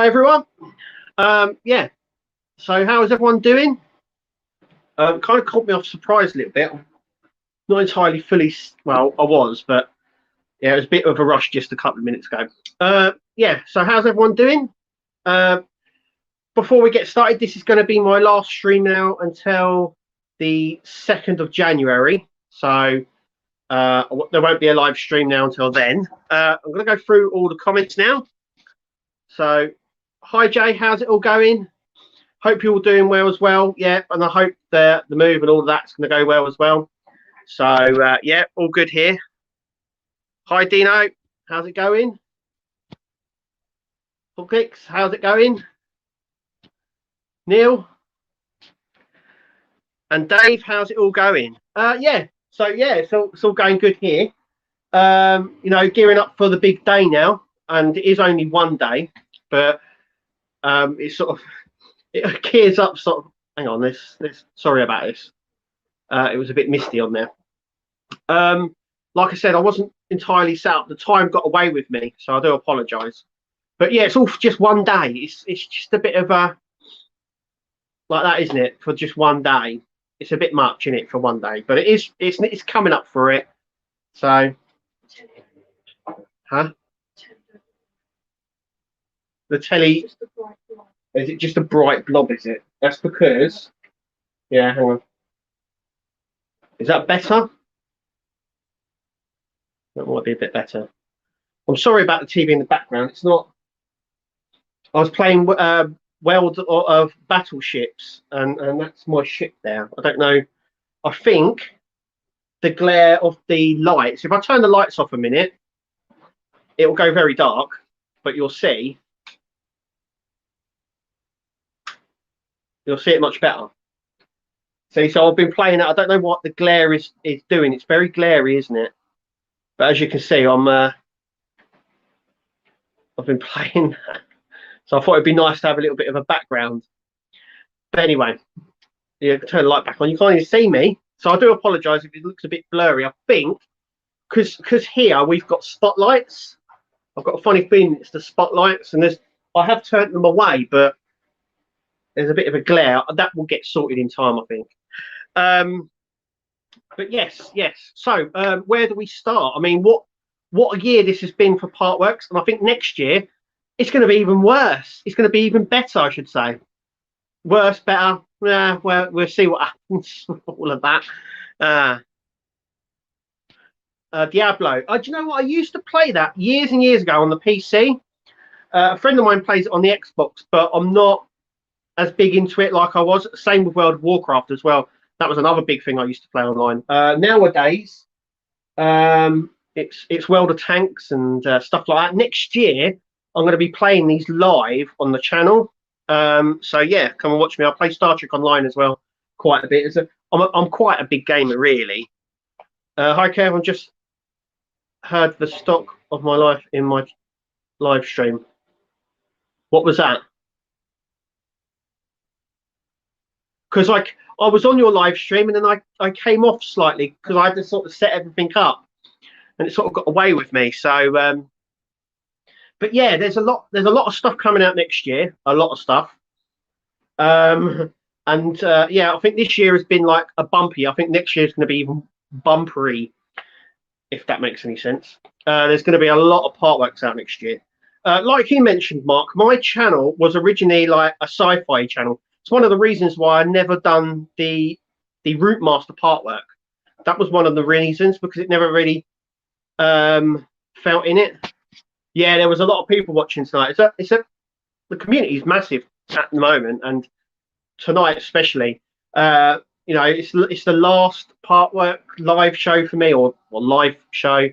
Hi everyone. Yeah, so how is everyone doing? Kind of caught me off surprise a little bit. Not entirely fully, well, I was, but yeah, it was a bit of a rush just a couple of minutes ago. Yeah, so how's everyone doing? Uh, Before we get started, this is going to be my last stream now until the 2nd of January. So there won't be a live stream now until then. I'm going to go through all the comments now. So, hi Jay, how's it all going? Hope you're all doing well as well. Yeah, and I hope the move and all of that's going to go well as well. So, yeah, all good here. Hi Dino, how's it going? Full clicks, how's it going? Neil and Dave, how's it all going? Yeah, so yeah, it's all going good here. You know, gearing up for the big day now, and it is only one day, but it's sort of it gears up. Sort of. Hang on, this. Sorry about this. It was a bit misty on there. Like I said, I wasn't entirely set up. The time got away with me, so I do apologise. But yeah, it's all for just one day. It's just a bit of a like that, isn't it? For just one day, it's a bit much, isn't it, for one day? But it's coming up for it. So, huh? The telly, is it just a bright blob? Is it? That's because, yeah. Hang on. Is that better? That might be a bit better. I'm sorry about the TV in the background. It's not. I was playing World of Battleships, and that's my ship there. I don't know. I think the glare of the lights. If I turn the lights off a minute, it will go very dark, but you'll see it much better. See, so I've been playing it. I don't know what the glare is doing. It's very glary, isn't it? But as you can see, I've been playing that. So I thought it'd be nice to have a little bit of a background. But anyway, yeah, turn the light back on. You can't even see me, so I do apologise if it looks a bit blurry. I think because here we've got spotlights. I've got a funny feeling it's the spotlights, and I have turned them away, but there's a bit of a glare. That will get sorted in time, I think. But yes. So where do we start? I mean, what a year this has been for Partworks, and I think next year it's going to be even worse. It's going to be even better, I should say. Worse, better. Yeah, well, we'll see what happens. All of that. Diablo. Do you know what? I used to play that years and years ago on the PC. A friend of mine plays it on the Xbox, but I'm not as big into it like I was. Same with World of Warcraft as well. That was another big thing I used to play online. Nowadays, it's World of Tanks and stuff like that. Next year, I'm going to be playing these live on the channel. So yeah, come and watch me. I play Star Trek Online as well quite a bit. I'm quite a big gamer, really. Hi, Kev. I just heard the stock of my life in my live stream. What was that? Because I was on your live stream and then I came off slightly because I had to sort of set everything up, and it sort of got away with me. So, but yeah, there's a lot of stuff coming out next year. A lot of stuff. And yeah, I think this year has been like a bumpy. I think next year is going to be even bumpery, if that makes any sense. There's going to be a lot of Partworks out next year. Like you mentioned, Mark, my channel was originally like a sci-fi channel. It's one of the reasons why I never done the Route Master Partwork. That was one of the reasons, because it never really felt in it. Yeah, there was a lot of people watching tonight. The community is massive at the moment, and tonight especially. You know, it's the last Partwork live show for me, or live show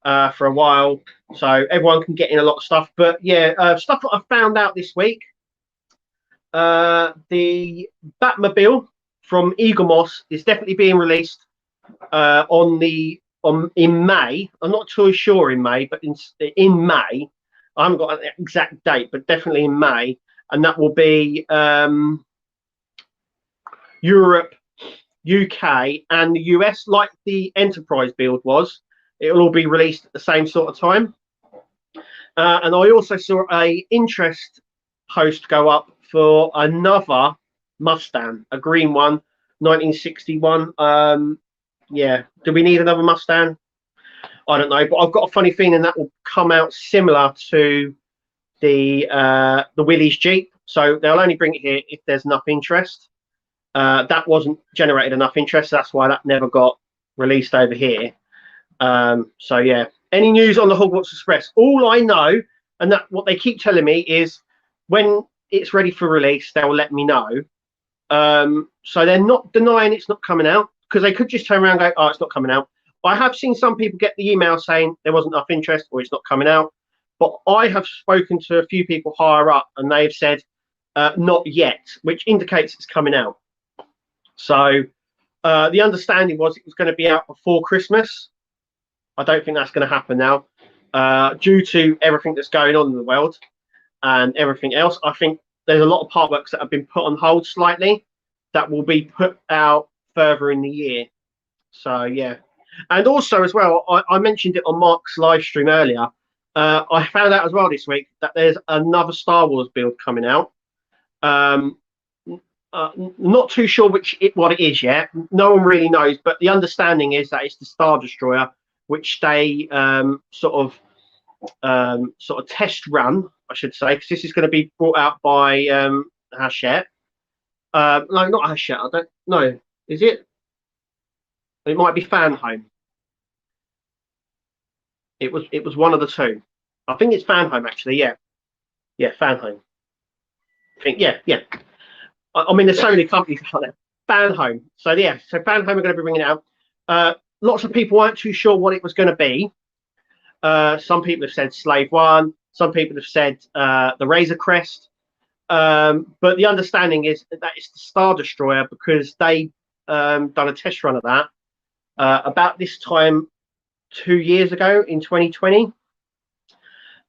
for a while, so everyone can get in a lot of stuff. But yeah, stuff that I found out this week. The Batmobile from Eagle Moss is definitely being released in May. I'm not too sure in May, but in May. I haven't got an exact date, but definitely in May, and that will be Europe, UK, and the US, like the Enterprise build was. It will all be released at the same sort of time. And I also saw a interest post go up for another Mustang, a green one, 1961. Yeah, do we need another Mustang? I don't know, but I've got a funny feeling that will come out similar to the Willys Jeep. So they'll only bring it here if there's enough interest. That wasn't generated enough interest. That's why that never got released over here. So yeah, any news on the Hogwarts Express? All I know, and that what they keep telling me is when it's ready for release, they'll let me know. So they're not denying it's not coming out, because they could just turn around and go, oh, it's not coming out. I have seen some people get the email saying there wasn't enough interest or it's not coming out. But I have spoken to a few people higher up and they've said not yet, which indicates it's coming out. So the understanding was it was going to be out before Christmas. I don't think that's going to happen now due to everything that's going on in the world and everything else. I think there's a lot of part works that have been put on hold slightly that will be put out further in the year. So, yeah. And also as well, I mentioned it on Mark's live stream earlier. I found out as well this week that there's another Star Wars build coming out. Not too sure what it is yet. No one really knows, but the understanding is that it's the Star Destroyer, which they sort of test run, I should say, because this is going to be brought out by Hachette. No, not Hachette. I don't know. Is it? It might be Fanhome. It was one of the two. I think it's Fanhome actually. Yeah, Fanhome. I think yeah. I mean, there's so many companies out there. Fanhome. So yeah, Fanhome are going to be bringing it out. Lots of people weren't too sure what it was going to be. Some people have said Slave One. Some people have said the Razor Crest. But the understanding is that it's the Star Destroyer because they done a test run of that about this time 2 years ago in 2020.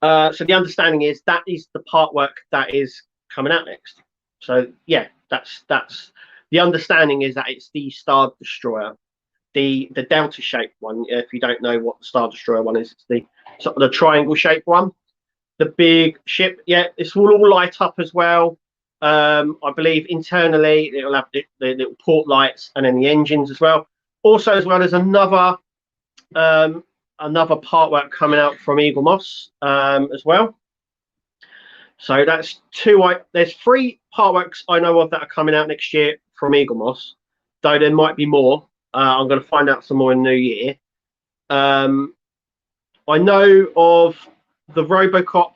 So the understanding is that is the part work that is coming out next. So yeah, that's the understanding is that it's the Star Destroyer, the delta shaped one. If you don't know what the Star Destroyer one is, it's the sort of the triangle shaped one, the big ship. Yeah, this will all light up as well. I believe internally it'll have the little port lights and then the engines as well. Also, as well, there's another part work coming out from Eagle Moss as well. So that's two. There's 3 part works I know of that are coming out next year from Eagle Moss, though there might be more. I'm going to find out some more in the new year. I know of the RoboCop.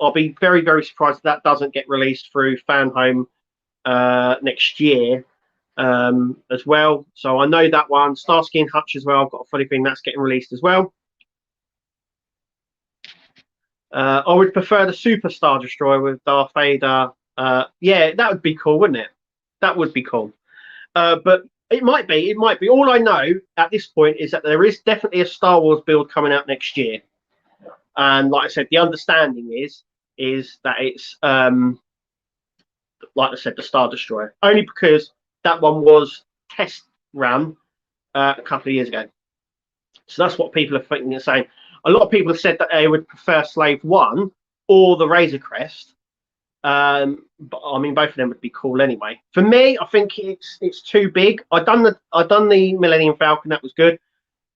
I'll be very, very surprised if that doesn't get released through Fanhome next year as well. So I know that one. Starsky and Hutch as well. I've got a funny thing that's getting released as well. I would prefer the Super Star Destroyer with Darth Vader. Yeah, that would be cool, wouldn't it? That would be cool. But it might be. All I know at this point is that there is definitely a Star Wars build coming out next year. And like I said, the understanding is that it's like I said, the Star Destroyer. Only because that one was test run a couple of years ago. So that's what people are thinking and saying. A lot of people have said that they would prefer Slave One or the Razor Crest. But I mean, both of them would be cool anyway. For me, I think it's too big. I done the Millennium Falcon, that was good.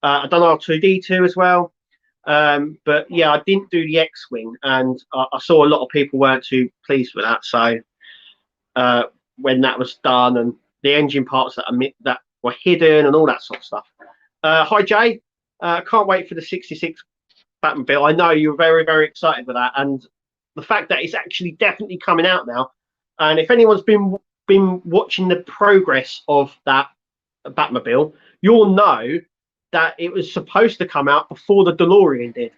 I done R2D2 as well. But yeah, I didn't do the X-Wing, and I saw a lot of people weren't too pleased with that. So when that was done, and the engine parts that were hidden and all that sort of stuff. Hi Jay, can't wait for the 66 Batmobile. I know you're very, very excited with that, and the fact that it's actually definitely coming out now. And if anyone's been watching the progress of that Batmobile, you'll know that it was supposed to come out before the DeLorean did.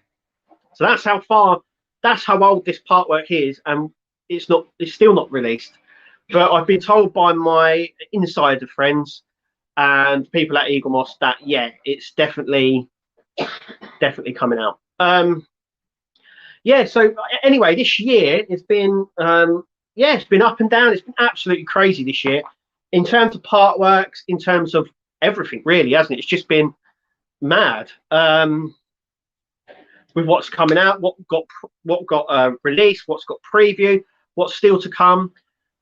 So that's how old this part work is, and it's still not released. But I've been told by my insider friends and people at Eagle Moss that yeah, it's definitely coming out. Yeah, so anyway, this year it's been it's been up and down. It's been absolutely crazy this year in terms of part works, in terms of everything really, hasn't it? It's just been mad. with what's coming out, what got released, what's got preview, what's still to come.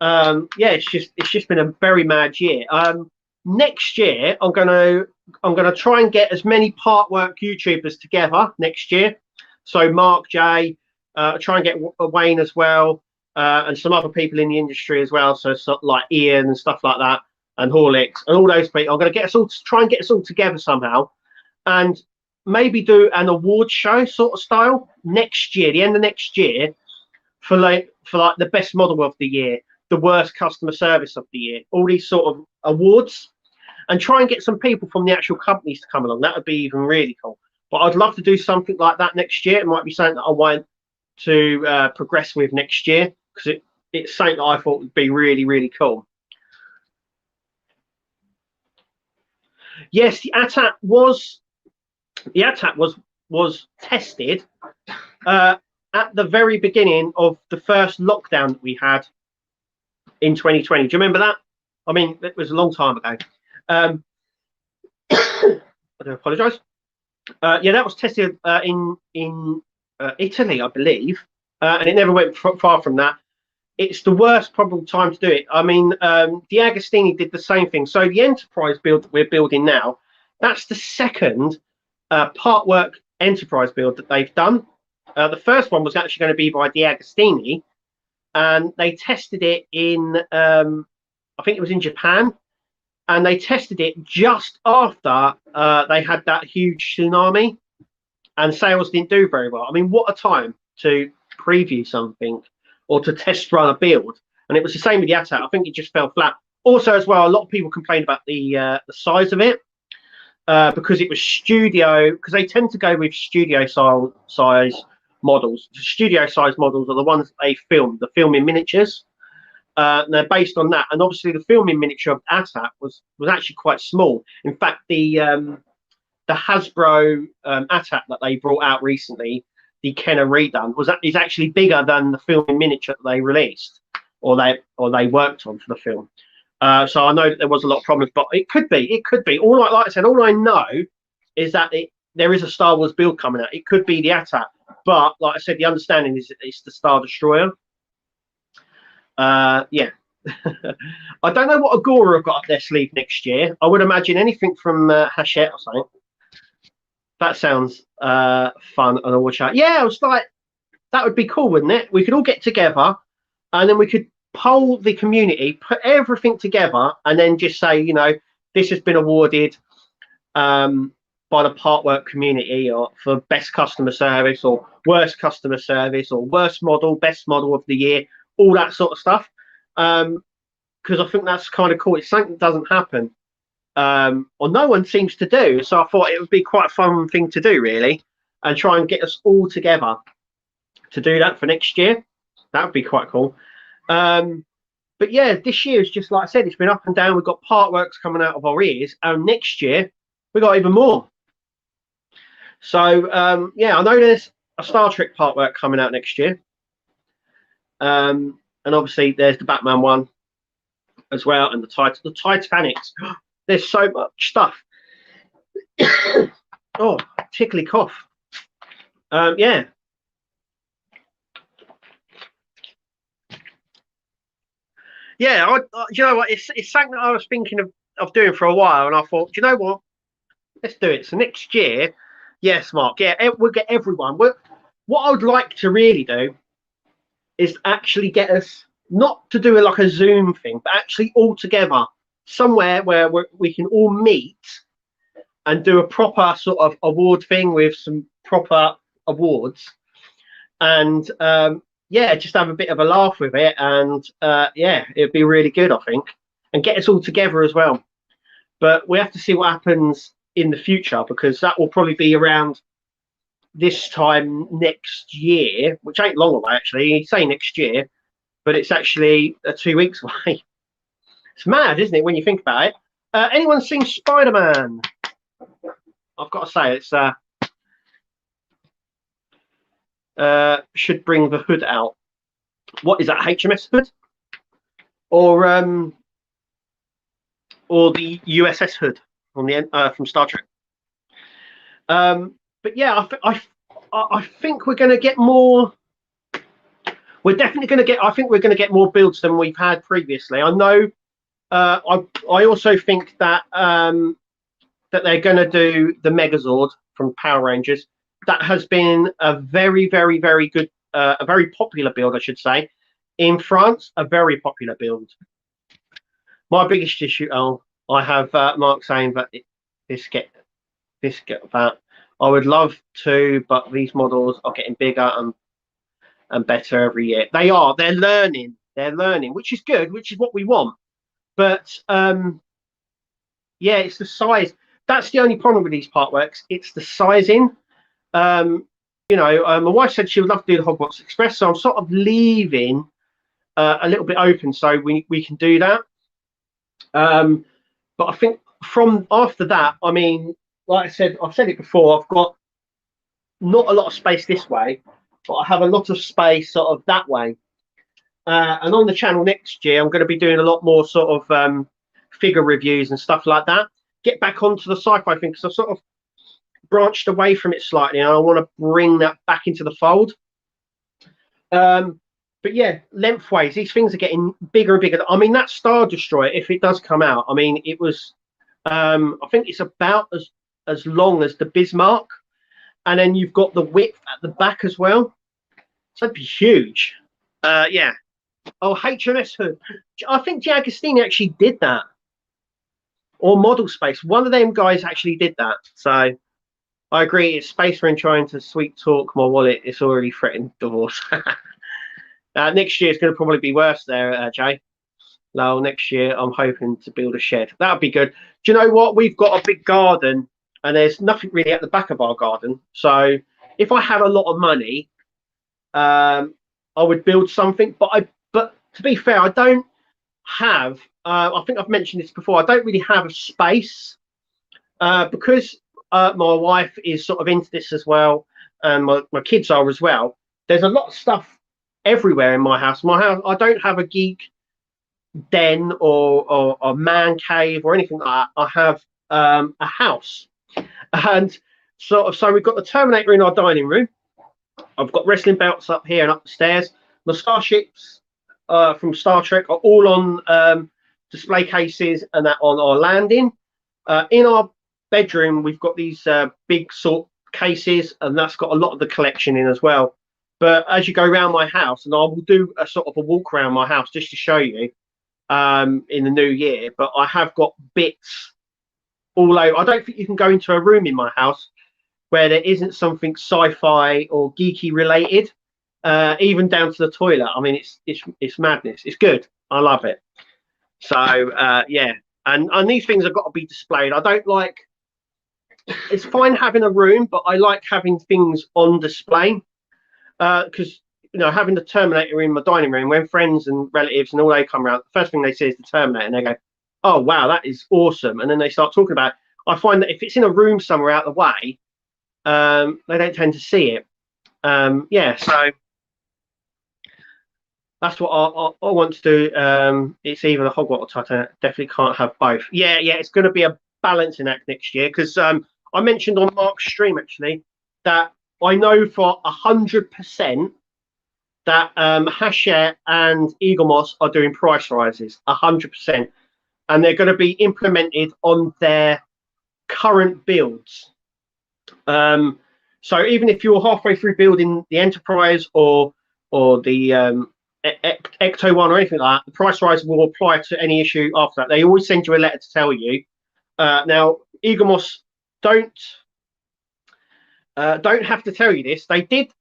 Yeah, it's just been a very mad year. Next year, I'm gonna try and get as many part work YouTubers together next year. So Mark J, try and get Wayne as well, and some other people in the industry as well. So like Ian and stuff like that, and Horlicks and all those people. I'm gonna get us all to try and get us all together somehow, and maybe do an award show sort of style next year, the end of next year, for like the best model of the year, the worst customer service of the year, all these sort of awards, and try and get some people from the actual companies to come along. That would be even really cool. But I'd love to do something like that next year. It might be something that I want to progress with next year, because it's something that I thought would be really, really cool. Yes, the ATAT was tested at the very beginning of the first lockdown that we had in 2020. Do you remember that? I mean, it was a long time ago. I do apologise. Yeah, that was tested in Italy, I believe, and it never went far from that. It's the worst probable time to do it. I mean, D'Agostini did the same thing. So the enterprise build that we're building now, that's the second part work enterprise build that they've done. The first one was actually going to be by D'Agostini, and they tested it in, I think it was in Japan, and they tested it just after they had that huge tsunami, and sales didn't do very well. I mean, what a time to preview something or to test run a build. And it was the same with the ATAT. I think it just fell flat. Also, as well, a lot of people complained about the size of it, because it was studio, because they tend to go with studio size models. Studio size models are the ones that they film in miniatures. And they're based on that. And obviously the film in miniature of ATAT was actually quite small. In fact, the Hasbro ATAT that they brought out recently, the Kenner redone, is actually bigger than the film in miniature that they released, or they worked on for the film. So I know that there was a lot of problems, but it could be. Like I said, all I know is that there is a Star Wars build coming out. It could be the ATAT, but like I said, the understanding is it's the Star Destroyer. Yeah. I don't know what Agora have got up their sleeve next year. I would imagine anything from Hachette or something. That sounds fun and all chat. Yeah, I was like, that would be cool, wouldn't it? We could all get together, and then we could poll the community, put everything together, and then just say, you know, this has been awarded by the part work community, or for best customer service, or worst customer service, or worst model, best model of the year, all that sort of stuff. Because I think that's kind of cool. It's something that doesn't happen, or no one seems to do. So I thought it would be quite a fun thing to do, really, and try and get us all together to do that for next year. That would be quite cool. But yeah, this year is just like I said, it's been up and down. We've got part works coming out of our ears, and next year we got even more. So yeah, I know there's a Star Trek part work coming out next year, and obviously there's the Batman one as well, and the Titanics. There's so much stuff. Oh, tickly cough. Yeah. Yeah, you know what? It's something that I was thinking of doing for a while, and I thought, you know what? Let's do it. So next year, yes, Mark. Yeah, we'll get everyone. What I would like to really do is actually get us not to do like a Zoom thing, but actually all together somewhere where we can all meet and do a proper sort of award thing with some proper awards, and yeah, just have a bit of a laugh with it, and yeah, it'd be really good, I think, and get us all together as well. But we have to see what happens in the future, because that will probably be around this time next year, which ain't long away actually. You say next year, but it's actually 2 weeks away. It's mad, isn't it, when you think about it? Anyone seen Spider-Man? I've got to say, it's should bring the hood out. What is that, HMS hood, or the USS hood from the from Star Trek? But yeah, I think we're going to get more. We're definitely going to get. I think we're going to get more builds than we've had previously. I know. I also think that that they're going to do the Megazord from Power Rangers. That has been a very, very, very good, a very popular build, I should say, in France. A very popular build. My biggest issue. Oh, I have Mark saying that this get that. I would love to, but these models are getting bigger and better every year. They are. They're learning. They're learning, which is good, which is what we want. But yeah, it's the size. That's the only problem with these part works. It's the sizing. My wife said she would love to do the Hogwarts Express, so I'm sort of leaving a little bit open so we can do that. But I think from after that, I mean, like I said, I've said it before, I've got not a lot of space this way, but I have a lot of space sort of that way. And on the channel next year, I'm going to be doing a lot more sort of figure reviews and stuff like that. Get back onto the sci-fi thing because I've sort of branched away from it slightly, and I want to bring that back into the fold. But yeah, lengthways, these things are getting bigger and bigger. I mean, that Star Destroyer, if it does come out, I mean, it was, I think it's about as long as the Bismarck, and then you've got the width at the back as well. So that'd be huge. Yeah. Oh, HMS Hood. I think Giagostini actually did that. Or Model Space. One of them guys actually did that. So I agree. It's Space Marine trying to sweet talk my wallet. It's already threatened divorce. Next year is going to probably be worse there, Jay. No, next year I'm hoping to build a shed. That would be good. Do you know what? We've got a big garden and there's nothing really at the back of our garden. So if I had a lot of money, I would build something. But to be fair, I don't have, I think I've mentioned this before, I don't really have a space because my wife is sort of into this as well, and my kids are as well. There's a lot of stuff everywhere in my house. I don't have a geek den or a man cave or anything like that. I have a house, and so we've got the Terminator in our dining room. I've got wrestling belts up here and up the stairs. The starships from Star Trek are all on display cases and that on our landing. In our bedroom, we've got these big sort cases, and that's got a lot of the collection in as well. But as you go around my house, and I will do a sort of a walk around my house just to show you in the new year, but I have got bits all over. I don't think you can go into a room in my house where there isn't something sci-fi or geeky related, even down to the toilet. I mean, it's madness. It's good. I love it. So yeah, and these things have got to be displayed. I don't like. It's fine having a room, but I like having things on display because having the Terminator in my dining room, when friends and relatives and all they come around, the first thing they see is the Terminator, and they go, "Oh wow, that is awesome!" And then they start talking about it. I find that if it's in a room somewhere out of the way, they don't tend to see it. Yeah, so that's what I want to do. It's either the Hogwarts or Titanic. Definitely can't have both. Yeah, it's going to be a balancing act next year because I mentioned on Mark's stream actually that I know for 100% that Hachette and Eaglemoss are doing price rises, 100%, and they're going to be implemented on their current builds. So even if you're halfway through building the Enterprise or the Ecto one or anything like that, the price rise will apply to any issue after that. They always send you a letter to tell you. Now, Eaglemoss don't have to tell you this. I did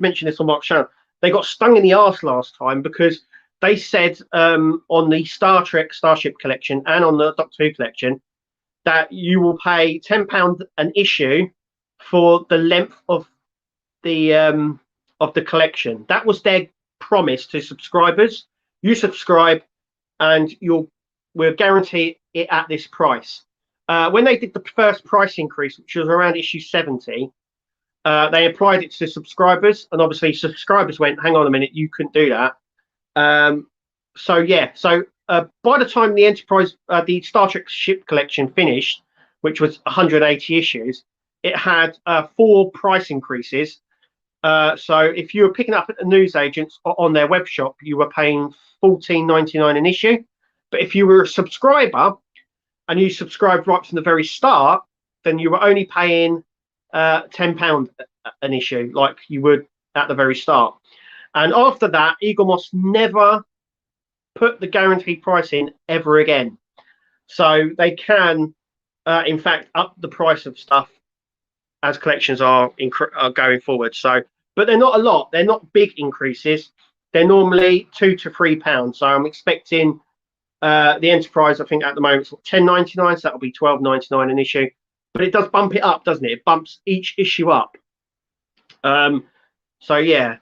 mention this on Mark's channel. They got stung in the arse last time because they said on the Star Trek Starship collection and on the Doctor Who collection that you will pay £10 an issue for the length of the collection. That was their promise to subscribers. You subscribe and we'll guarantee it at this price. When they did the first price increase, which was around issue 70, they applied it to subscribers, and obviously subscribers went, hang on a minute, you couldn't do that. So by the time the Enterprise, the Star Trek ship collection finished, which was 180 issues, it had 4 price increases. So if you were picking up at the newsagents on their web shop, you were paying $14.99 an issue. But if you were a subscriber and you subscribed right from the very start, then you were only paying £10 an issue, like you would at the very start. And after that, Eagle Moss never put the guaranteed price in ever again. So they can, in fact, up the price of stuff as collections are going forward. So, but they're not a lot. They're not big increases. They're normally £2 to £3. So I'm expecting the Enterprise, I think at the moment, it's $10.99, so that'll be $12.99 an issue. But it does bump it up, doesn't it? It bumps each issue up. So yeah.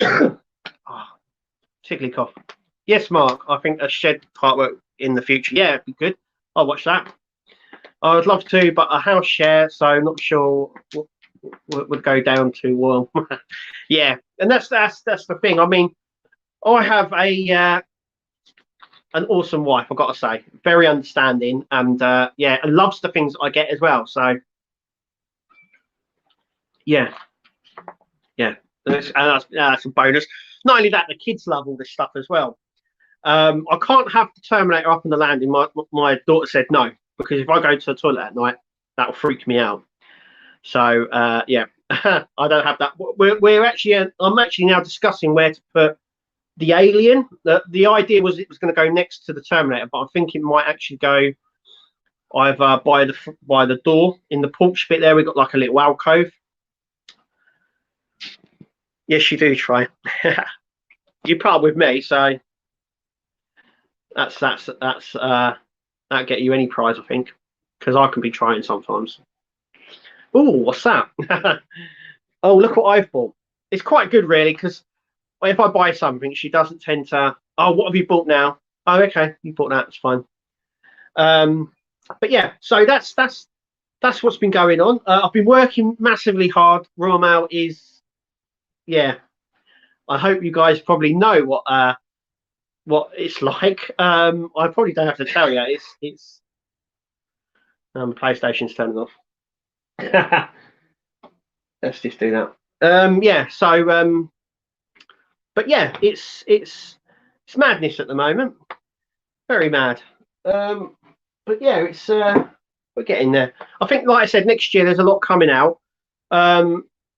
Oh, tickly cough. Yes, Mark. I think a shed artwork in the future. Yeah, it'd be good. I'll watch that. I would love to, but a house share, so I'm not sure what would go down to. Well, yeah, and that's the thing. I mean, I have an awesome wife. I've got to say, very understanding, and yeah, and loves the things I get as well. So yeah, and that's a bonus. Not only that, the kids love all this stuff as well. I can't have the Terminator up on the landing. My daughter said no, because if I go to the toilet at night, that'll freak me out. So yeah, I don't have that. We're actually, I'm actually now discussing where to put the Alien. The idea was it was going to go next to the Terminator, but I think it might actually go either by the door in the porch bit there. We've got like a little alcove. Yes, you do, try. You part with me, so that's that get you any prize, I think, because I can be trying sometimes. Oh, what's that? Oh, look what I've bought. It's quite good, really, because if I buy something, she doesn't tend to. Oh, what have you bought now? Oh, okay, you bought that. It's fine. But yeah, so that's what's been going on. I've been working massively hard. Royal Mail is, yeah. I hope you guys probably know what it's like. I probably don't have to tell you. It's PlayStation's turning off. Let's just do that. Yeah. So, but yeah, it's madness at the moment. Very mad. But yeah, it's we're getting there. I think, like I said, next year there's a lot coming out.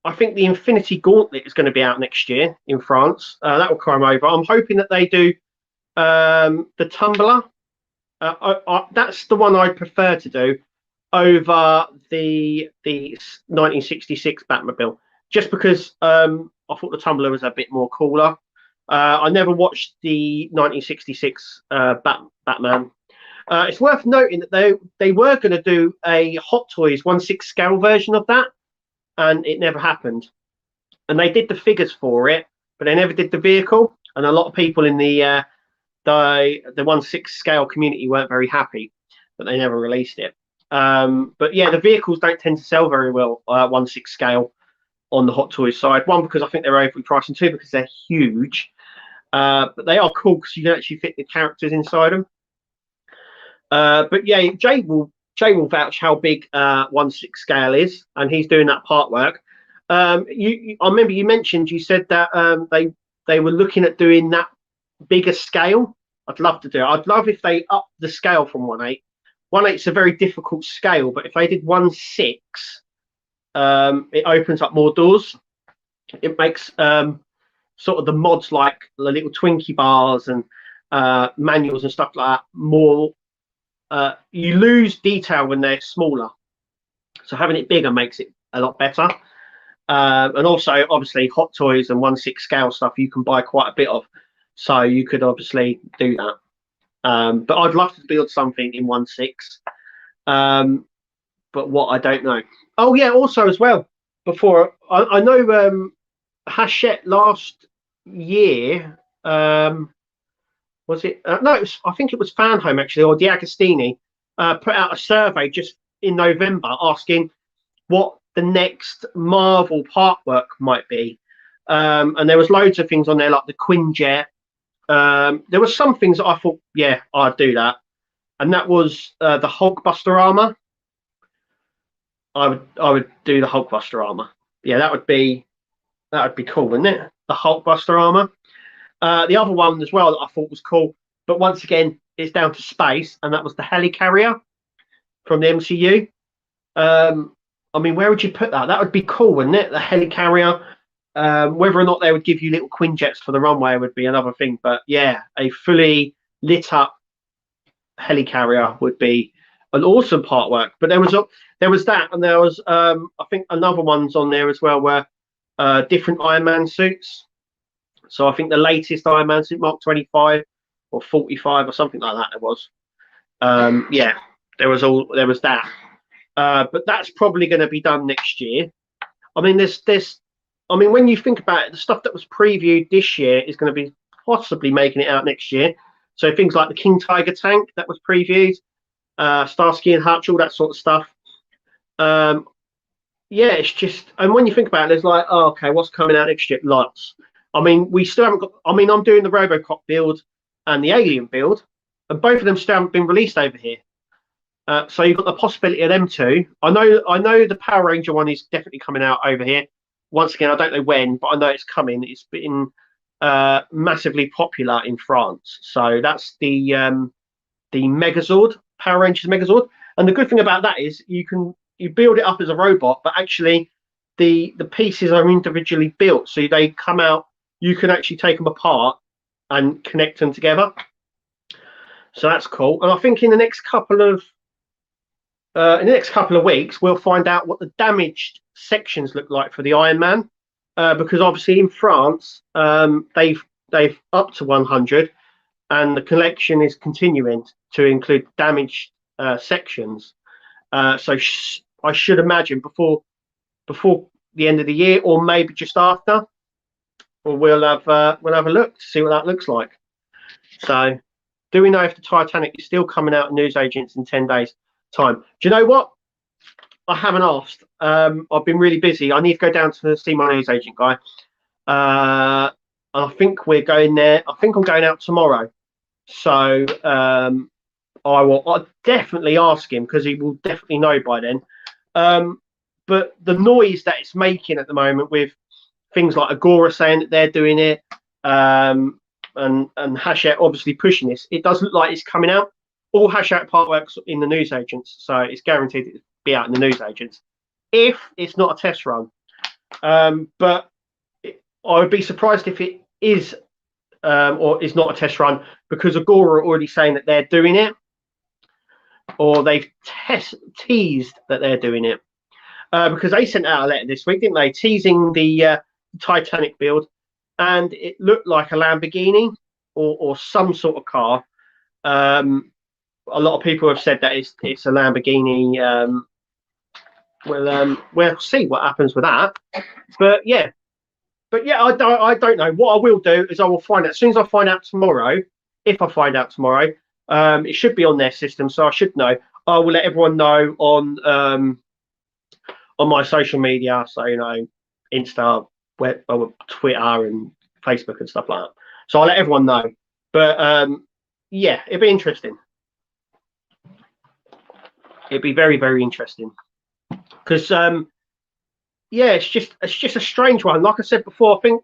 I think the Infinity Gauntlet is going to be out next year in France. That will come over. I'm hoping that they do the Tumbler. That's the one I prefer to do over the 1966 Batmobile, just because I thought the Tumbler was a bit more cooler. I never watched the 1966 Batman. It's worth noting that they were going to do a Hot Toys 1/6 scale version of that, and it never happened. And they did the figures for it, but they never did the vehicle. And a lot of people in the 1/6 scale community weren't very happy that they never released it. But yeah, the vehicles don't tend to sell very well 1/6 scale on the Hot Toys side. One, because I think they're overly priced, and two, because they're huge. But they are cool because you can actually fit the characters inside them. But yeah, Jay will vouch how big 1/6 scale is, and he's doing that part work. I remember you mentioned, you said that they were looking at doing that bigger scale. I'd love to do it. I'd love if they up the scale from 1/8. 1/8's a very difficult scale, but if they did 1/6, it opens up more doors. It makes sort of the mods, like the little Twinkie bars and manuals and stuff like that, more. You lose detail when they're smaller, so having it bigger makes it a lot better. And also, obviously, Hot Toys and 1/6 scale stuff you can buy quite a bit of, so you could obviously do that. But I'd love to build something in 1/6, but what, I don't know. Oh yeah, also as well, before I know Hachette last year, was it? No, I think it was Fan Home actually, or Diagostini, put out a survey just in November asking what the next Marvel part work might be. And there was loads of things on there, like the Quinjet. There were some things that I thought, yeah, I'd do that. And that was the Hulkbuster armor. I would do the Hulkbuster armor. Yeah, that would be cool, wouldn't it? The Hulkbuster armor. The other one as well that I thought was cool, but once again, it's down to space, and that was the helicarrier from the MCU. I mean, where would you put that? That would be cool, wouldn't it? The helicarrier. Whether or not they would give you little Quinjets for the runway would be another thing. But yeah, a fully lit up helicarrier would be an awesome part work. But there was that, and there was I think another one's on there as well, where different Iron Man suits. So I think the latest Iron Man suit, Mark 25 or 45 or something like that, it was. Yeah, there was that. But that's probably going to be done next year. I mean, I mean, when you think about it, the stuff that was previewed this year is going to be possibly making it out next year. So things like the King Tiger tank that was previewed, Starsky and Hutch, all that sort of stuff. Yeah, it's just, and when you think about it, it's like, oh, okay, what's coming out next year? Lots. I mean, we still haven't got. I mean, I'm doing the RoboCop build and the Alien build, and both of them still haven't been released over here. So you've got the possibility of them two. I know the Power Ranger one is definitely coming out over here. Once again, I don't know when, but I know it's coming. It's been massively popular in France. So that's the Megazord, Power Rangers Megazord. And the good thing about that is you build it up as a robot, but actually the pieces are individually built. So they come out, you can actually take them apart and connect them together. So that's cool. And I think in the next couple of weeks, we'll find out what the damaged sections look like for the Iron Man, because obviously in France, they've up to 100, and the collection is continuing to include damaged sections. So I should imagine before the end of the year, or maybe just after, we'll have a look to see what that looks like. So, do we know if the Titanic is still coming out in newsagents in 10 days? Time. Do you know what? I haven't asked. I've been really busy. I need to go down to see my newsagent guy. I think we're going there. I think I'm going out tomorrow. So I'll definitely ask him, because he will definitely know by then. But the noise that it's making at the moment, with things like Agora saying that they're doing it, and Hachette obviously pushing this, it does look like it's coming out. All Hachette part works in the newsagents, so it's guaranteed to be out in the newsagents if it's not a test run. But I would be surprised if it is or is not a test run, because Agora are already saying that they're doing it, or they've teased that they're doing it, because they sent out a letter this week, didn't they, teasing the Titanic build, and it looked like a Lamborghini or some sort of car. A lot of people have said that it's a Lamborghini. We'll see what happens with that. But yeah, I don't know. What I will do is I will find out as soon as I find out tomorrow. If I find out tomorrow, it should be on their system, so I should know. I will let everyone know on my social media, so Insta, Twitter, and Facebook and stuff like that. So I'll let everyone know. But yeah, it'd be interesting. It'd be very, very interesting, because yeah, it's just a strange one. Like I said before, I think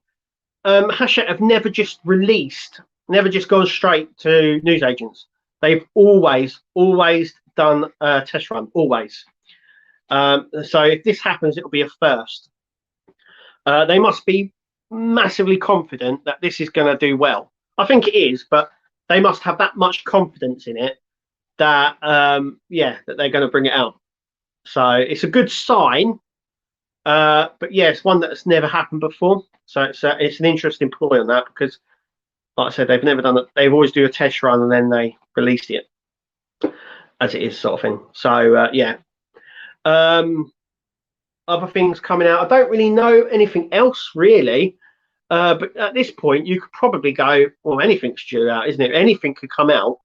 Hachette have never just gone straight to newsagents. They've always done a test run, always. So if this happens, it'll be a first. They must be massively confident that this is going to do well. I think it is, but they must have that much confidence in it that that they're going to bring it out. So it's a good sign, but yeah, it's one that's never happened before. So it's an interesting ploy on that, because, like I said, they've never done it. They've always do a test run and then they released it as it is, sort of thing. So yeah. Other things coming out, I don't really know anything else really. But at this point, you could probably go, well, anything's due out, isn't it? Anything could come out.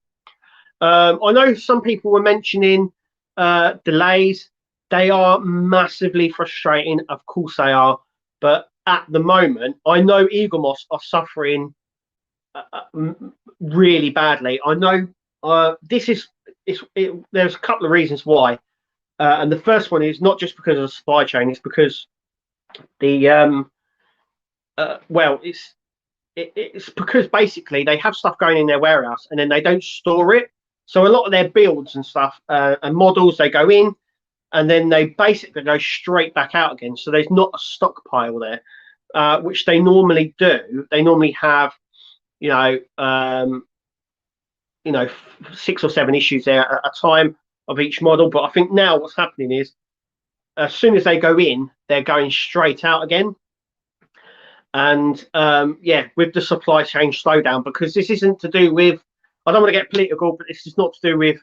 I know some people were mentioning delays. They are massively frustrating. Of course they are. But at the moment, I know Eaglemoss are suffering really badly. I know there's a couple of reasons why. And the first one is not just because of the supply chain; it's because the well, it's because basically they have stuff going in their warehouse and then they don't store it. So a lot of their builds and stuff and models, they go in and then they basically go straight back out again. So there's not a stockpile there, which they normally do. They normally have, you know, um, 6 or 7 issues there at a time of each model. But I think now what's happening is as soon as they go in, they're going straight out again. And yeah, with the supply chain slowdown, because this isn't to do with, I don't want to get political, but this is not to do with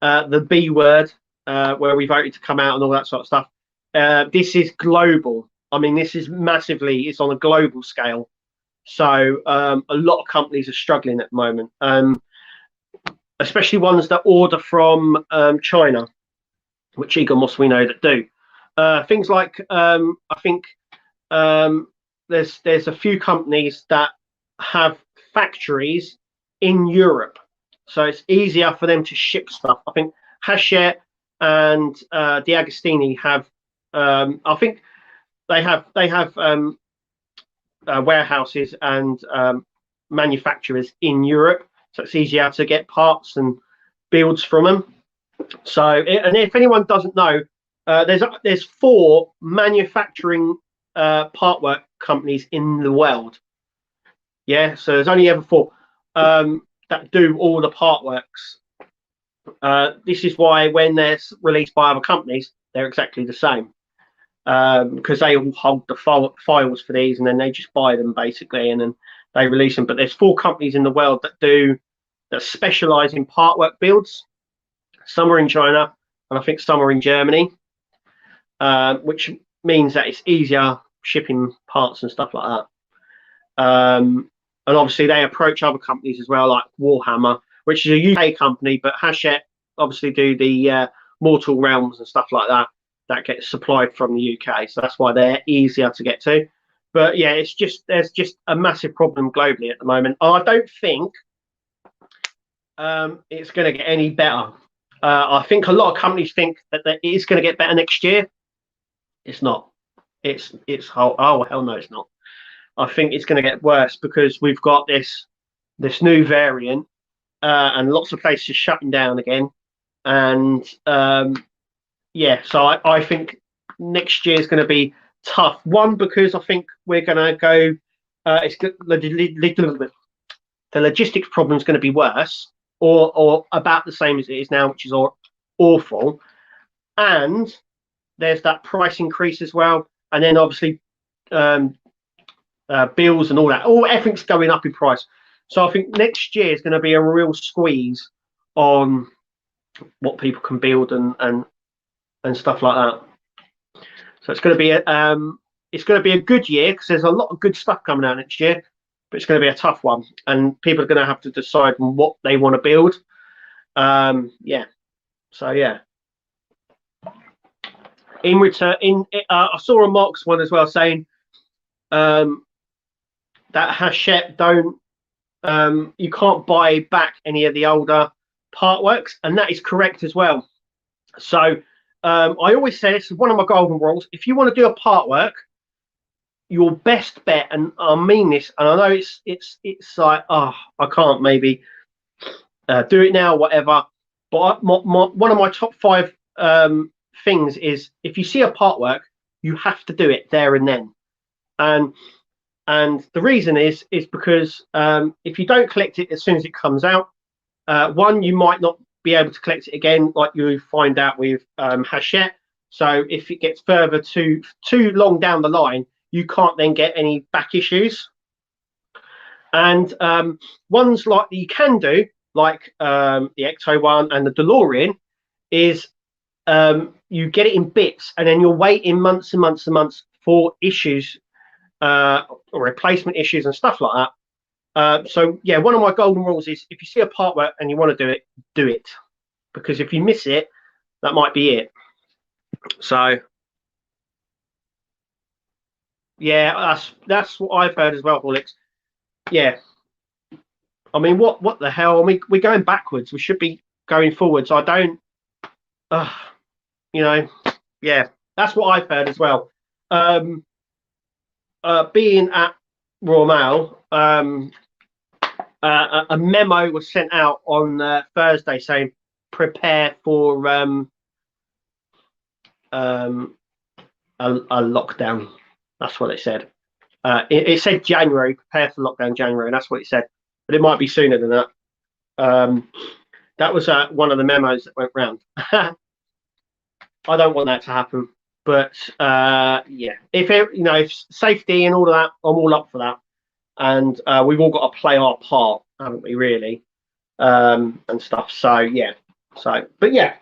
the B word, where we voted to come out and all that sort of stuff. This is global. I mean, this is massively, it's on a global scale. So a lot of companies are struggling at the moment, especially ones that order from China, which Egon Moss we know that do. Things like, I think there's a few companies that have factories in Europe, so it's easier for them to ship stuff. I think Hachette and D'Agostini have, I think they have warehouses and manufacturers in Europe, so it's easier to get parts and builds from them. So, and if anyone doesn't know, there's 4 manufacturing part work companies in the world. Yeah, so there's only ever 4 that do all the part works. This is why when they're released by other companies, they're exactly the same, because they all hold the files for these, and then they just buy them basically, and then they release them. But there's 4 companies in the world that specialize in part work builds. Some are in China, and I think some are in Germany, which means that it's easier shipping parts and stuff like that. And obviously they approach other companies as well, like Warhammer, which is a UK company, but Hachette obviously do the Mortal Realms and stuff like that. That gets supplied from the UK, so that's why they're easier to get to. But yeah, there's just a massive problem globally at the moment. I don't think it's going to get any better. I think a lot of companies think that it is going to get better next year. It's not. It's oh hell no, it's not. I think it's going to get worse because we've got this new variant, and lots of places shutting down again, and yeah, so I think next year is going to be tough. One, because I think we're going to go. The logistics problem is going to be worse, or about the same as it is now, which is awful. And there's that price increase as well, and then obviously bills and all that. Everything's going up in price. So I think next year is going to be a real squeeze on what people can build and stuff like that. So it's going to be a good year because there's a lot of good stuff coming out next year, but it's going to be a tough one, and people are going to have to decide what they want to build. Yeah. So yeah. In return, I saw a Mark's one as well saying that Hachette you can't buy back any of the older part works, and that is correct as well. So I always say this is one of my golden rules: if you want to do a part work, your best bet, and I mean this, and I know it's like, oh, I can't maybe do it now, whatever. But one of my top 5 things is, if you see a part work, you have to do it there and then. And the reason is because if you don't collect it as soon as it comes out, one, you might not be able to collect it again, like you find out with Hachette. So if it gets further too long down the line, you can't then get any back issues. And ones like you can do, like the Ecto one and the DeLorean, is you get it in bits, and then you're waiting months and months and months for issues or replacement issues and stuff like that. So yeah, one of my golden rules is, if you see a part work and you want to do it, because if you miss it, that might be it. So yeah, that's what I've heard as well, Alex. Yeah, I mean, what the hell? I mean, we're going backwards. We should be going forwards. I don't. you know, yeah, that's what I've heard as well. Um, being at Royal Mail, a memo was sent out on Thursday saying prepare for um, a lockdown. That's what it said. It said January, prepare for lockdown January, and that's what it said. But it might be sooner than that. That was one of the memos that went round. I don't want that to happen, but yeah, if safety and all of that, I'm all up for that, and we've all got to play our part, haven't we? Really, and stuff. So yeah, but yeah,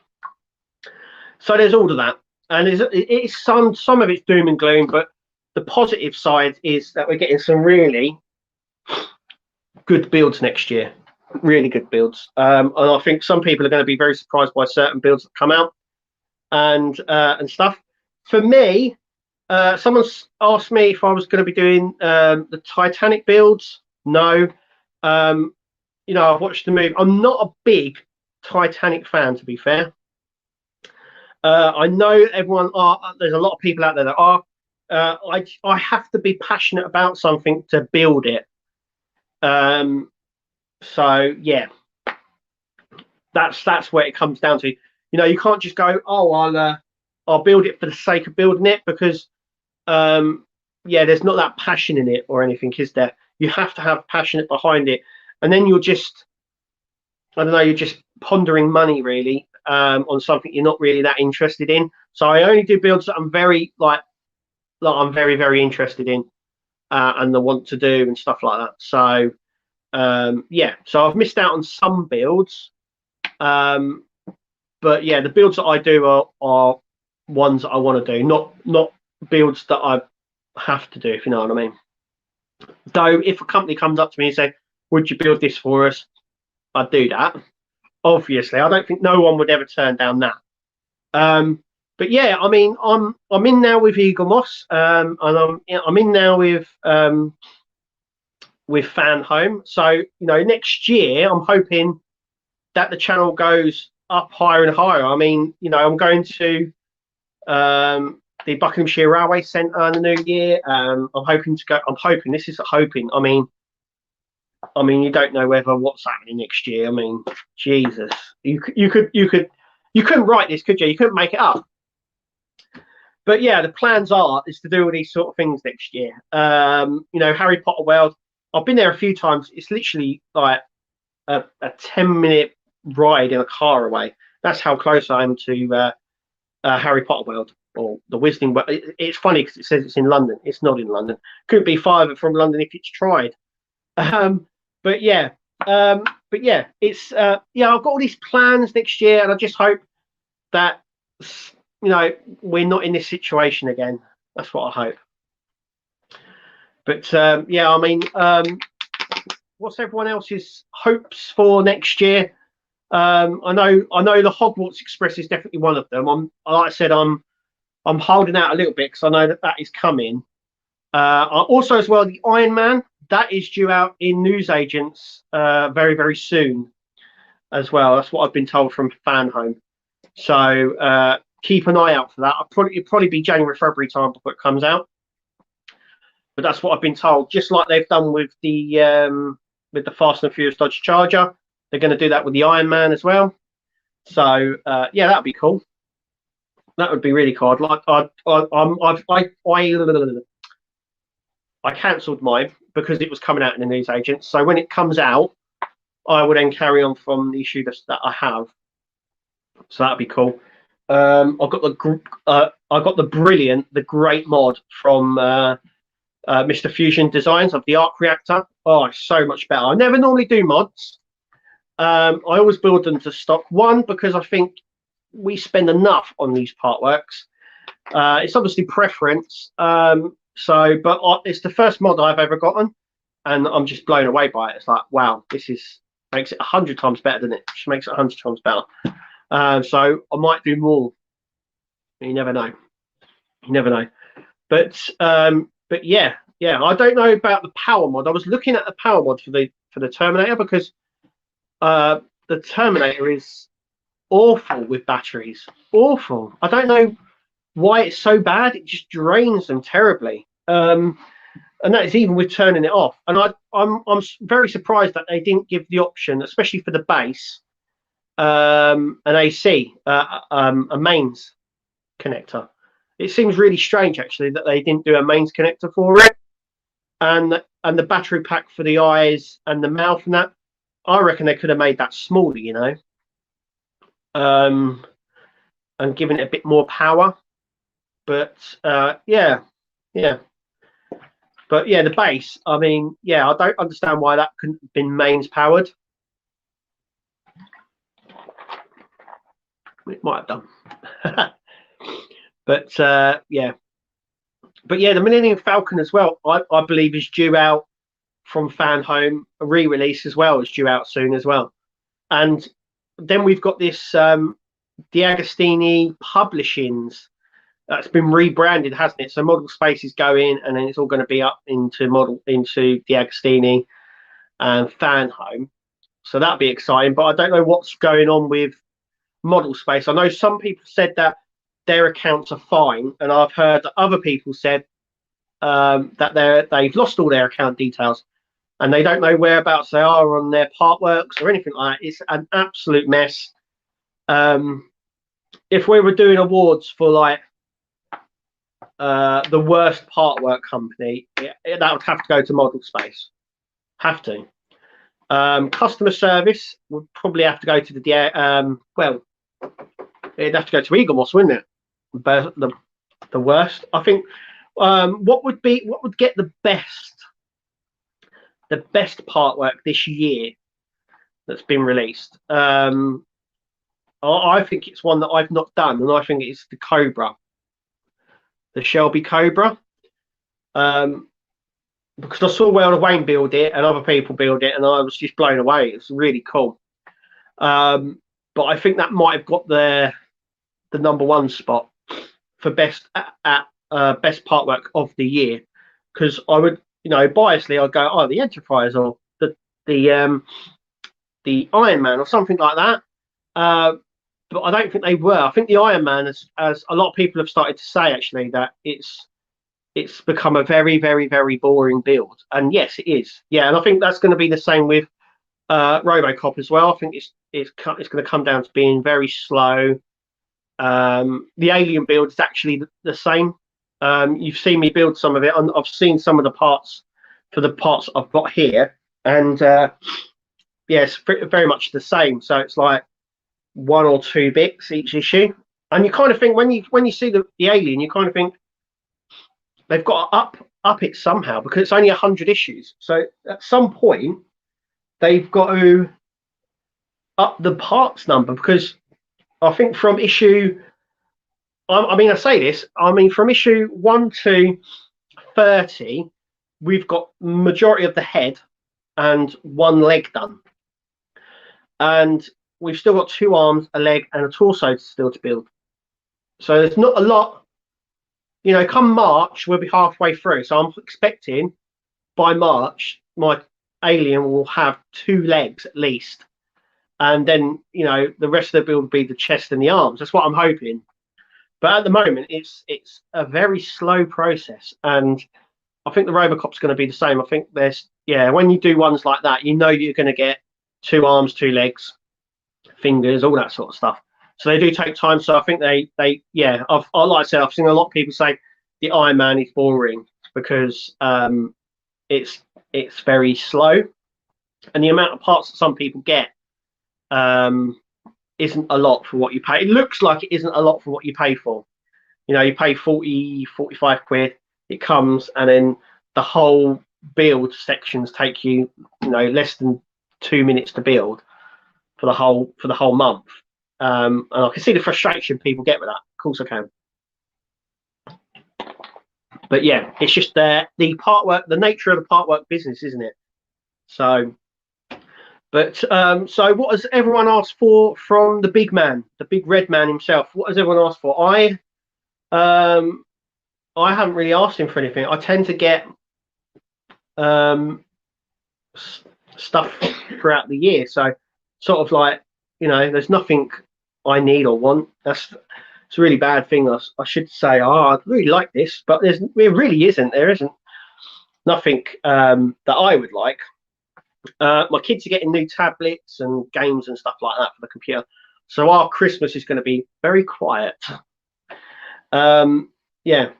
so there's all of that, and it's some of it's doom and gloom, but the positive side is that we're getting some really good builds next year, really good builds, and I think some people are going to be very surprised by certain builds that come out and stuff. For me, someone's asked me if I was going to be doing the Titanic builds. No, I've watched the movie. I'm not a big Titanic fan, to be fair. I know everyone are. There's a lot of people out there that are. I have to be passionate about something to build it. So yeah, that's where it comes down to. You can't just go, oh, I'll build it for the sake of building it, because there's not that passion in it or anything, is there? You have to have passion behind it, and then you're just, I don't know, you're just pondering money really on something you're not really that interested in. So I only do builds that I'm very I'm very very interested in and I want to do and stuff like that. So so I've missed out on some builds, but yeah, the builds that I do are ones that I want to do, not builds that I have to do, if you know what I mean. Though if a company comes up to me and say, would you build this for us, I'd do that. Obviously, I don't think no one would ever turn down that. But yeah, I mean, I'm in now with Eagle Moss, and I'm in now with Fan Home. So next year I'm hoping that the channel goes up higher and higher. I mean, I'm going to the Buckinghamshire Railway Centre in the new year. I'm hoping to go. I'm hoping. This is a hoping. I mean, you don't know what's happening next year. I mean, Jesus, you couldn't write this, could you? You couldn't make it up. But yeah, the plans is to do all these sort of things next year. Harry Potter World. I've been there a few times. It's literally like a 10-minute ride in a car away. That's how close I am to Harry Potter World or the Wizarding World. It's funny because it says it's in London. It's not in London. Couldn't be farther from London if it's tried. But yeah, it's I've got all these plans next year, and I just hope that we're not in this situation again. That's what I hope. But I mean, what's everyone else's hopes for next year? I know the Hogwarts Express is definitely one of them. Like I said, I'm holding out a little bit because I know that is coming. Also, as well, the Iron Man that is due out in newsagents very very soon, as well. That's what I've been told from Fan Home. So keep an eye out for that. It'll probably be January February time before it comes out. But that's what I've been told. Just like they've done with the Fast and Furious Dodge Charger, they're going to do that with the Iron Man as well. So that'd be cool. That would be really cool. I cancelled mine because it was coming out in the newsagent. So when it comes out, I will then carry on from the issue that I have. So that'd be cool. I've got the great mod from Mr. Fusion Designs of the Arc Reactor. Oh, it's so much better. I never normally do mods. I always build them to stock. One, because I think we spend enough on these part works. It's obviously preference. But it's the first mod I've ever gotten, and I'm just blown away by it. It's like, wow, makes it 100 times better, doesn't it? It just makes it 100 times better. So I might do more. You never know. But yeah, I don't know about the power mod. I was looking at the power mod for the Terminator, because the Terminator is awful with batteries. Awful. I don't know why it's so bad. It just drains them terribly. And that is even with turning it off. And I'm very surprised that they didn't give the option, especially for the base, an AC, a mains connector. It seems really strange actually that they didn't do a mains connector for it, and the battery pack for the eyes and the mouth and that. I reckon they could have made that smaller, you know, and given it a bit more power. But yeah. But yeah, the base. I mean, yeah, I don't understand why that couldn't have been mains powered. It might have done. But yeah. But yeah, the Millennium Falcon as well, I believe is due out from Fan Home. A re-release as well is due out soon as well. And then we've got this Diagostini Publishings that's been rebranded, hasn't it? So Model Space is going, and then it's all going to be up into Diagostini and Fan Home. So that'll be exciting. But I don't know what's going on with Model Space. I know some people said that their accounts are fine, and I've heard that other people said that they've lost all their account details and they don't know whereabouts they are on their partworks or anything like that. It's an absolute mess. If we were doing awards for like the worst partwork company, that would have to go to Model Space. Have to. Customer service would probably have to go to well, it'd have to go to Eaglemoss, wouldn't it? The worst. I think. What would get the best partwork this year that's been released? I think it's one that I've not done, and I think it's the Cobra, the Shelby Cobra, because I saw World of Wayne build it and other people build it, and I was just blown away. It's really cool. But I think that might have got the #1 spot for best best partwork of the year, because I would, you know, biasly I'd go, oh, the Enterprise or the Iron Man or something like that. But I don't think they were. I think the Iron Man, as a lot of people have started to say, actually, that it's become a very, very, very boring build. And yes, it is. Yeah, and I think that's going to be the same with RoboCop as well. I think it's going to come down to being very slow. The Alien build is actually the same. You've seen me build some of it, and I've seen some of the parts for the parts I've got here, and yeah, it's very much the same. So it's like 1 or 2 bits each issue, and you kind of think when you see the Alien, you kind of think they've got to up it somehow, because it's only 100 issues. So at some point they've got to up the parts number, because I think from issue, I mean, I say this, I mean, from issue 1 to 30, we've got majority of the head and 1 leg done. And we've still got 2 arms, a leg, and a torso still to build. So there's not a lot, you know. Come March, we'll be halfway through. So I'm expecting by March, my Alien will have 2 legs at least. And then, you know, the rest of the build will be the chest and the arms. That's what I'm hoping. But at the moment, it's a very slow process, and I think the RoboCop's going to be the same. I think when you do ones like that, you know you're going to get 2 arms, 2 legs, fingers, all that sort of stuff. So they do take time. So I think like I said, I've seen a lot of people say the Iron Man is boring because it's very slow, and the amount of parts that some people get isn't a lot for what you pay. It looks like it isn't a lot for what you pay for. You know, you pay 40, 45 quid, it comes, and then the whole build sections take you, you know, less than 2 minutes to build for the whole month. And I can see the frustration people get with that. Of course I can. But yeah, it's just the partwork, the nature of the partwork business, isn't it? So so what has everyone asked for from the big man, the big red man himself? What has everyone asked for? I haven't really asked him for anything. I tend to get stuff throughout the year, so sort of like, you know, there's nothing I need or want. It's a really bad thing. I should say, oh, I really like this, but there really isn't. There isn't nothing that I would like. My kids are getting new tablets and games and stuff like that for the computer. So our Christmas is going to be very quiet. Yeah,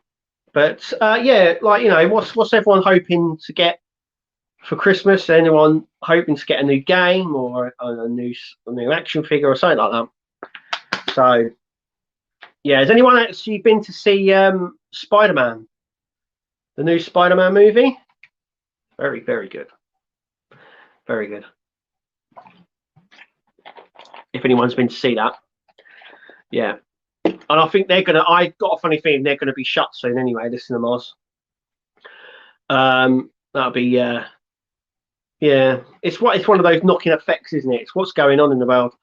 but yeah, like, you know, what's everyone hoping to get for Christmas? Anyone hoping to get a new game or a new action figure or something like that? So yeah, has anyone actually been to see Spider-Man, the new Spider-Man movie? Very, very good. Very good. If anyone's been to see that, yeah. And I think they're gonna. I got a funny feeling they're gonna be shut soon anyway. The cinemas. That'll be yeah. It's one of those knocking effects, isn't it? It's what's going on in the world.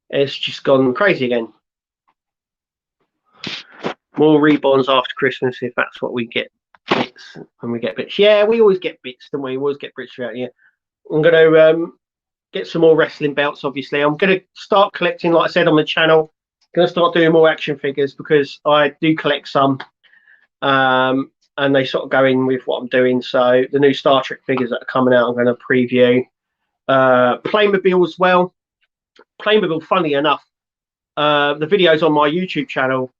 It's just gone crazy again. More reborns after Christmas, if that's what we get. Bits when we get bits. Yeah, we always get bits, don't we? We always get bits throughout the year. I'm gonna get some more wrestling belts. Obviously, I'm gonna start collecting, like I said on the channel. Gonna start doing more action figures because I do collect some, and they sort of go in with what I'm doing. So the new Star Trek figures that are coming out, I'm going to preview. Playmobil as well. Playmobil, funny enough, the videos on my YouTube channel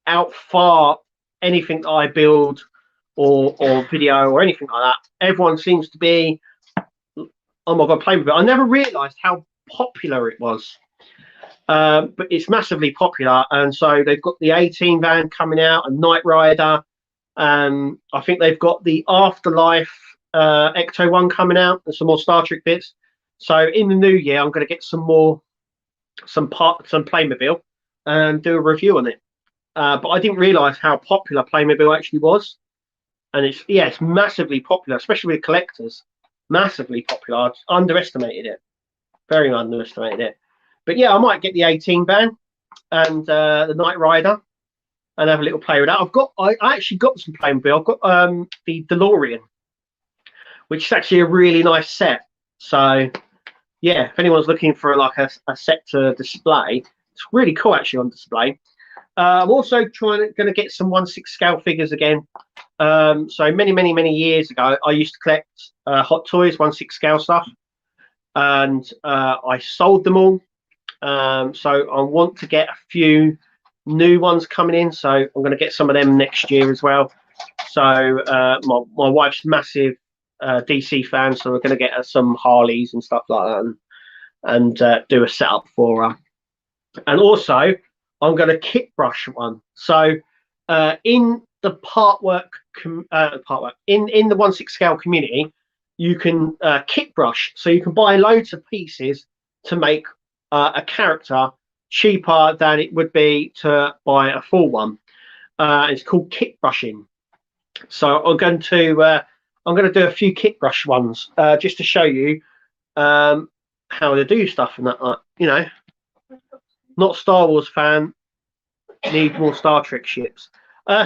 outfar anything that I build or video or anything like that. Everyone seems to be, oh my god, Playmobil. I never realised how popular it was. But it's massively popular, and so they've got the 18 van coming out, and Knight Rider. I think they've got the Afterlife Ecto one coming out, and some more Star Trek bits. So in the new year, I'm going to get some Playmobil and do a review on it. But I didn't realise how popular Playmobil actually was, and it's massively popular, especially with collectors. Massively popular. I underestimated it. Very underestimated it. But yeah, I might get the 18 van and the Knight Rider and have a little play with that. I actually got some Playmobil. I've got the DeLorean, which is actually a really nice set. So yeah, if anyone's looking for like a set to display, it's really cool actually on display. I'm also going to get some 1/6 scale figures again. So many years ago, I used to collect Hot Toys 1/6 scale stuff, and I sold them all. So I want to get a few new ones coming in, so I'm going to get some of them next year as well. So my wife's massive DC fan, so we're going to get her some Harleys and stuff like that, and do a setup for her. And also, I'm going to kit brush one. So in the in the 1/6 scale community, you can kit brush, so you can buy loads of pieces to make a character cheaper than it would be to buy a full one. It's called kit brushing. So I'm going to do a few kit brush ones just to show you how to do stuff and that. You know, not Star Wars fan. Need more Star Trek ships.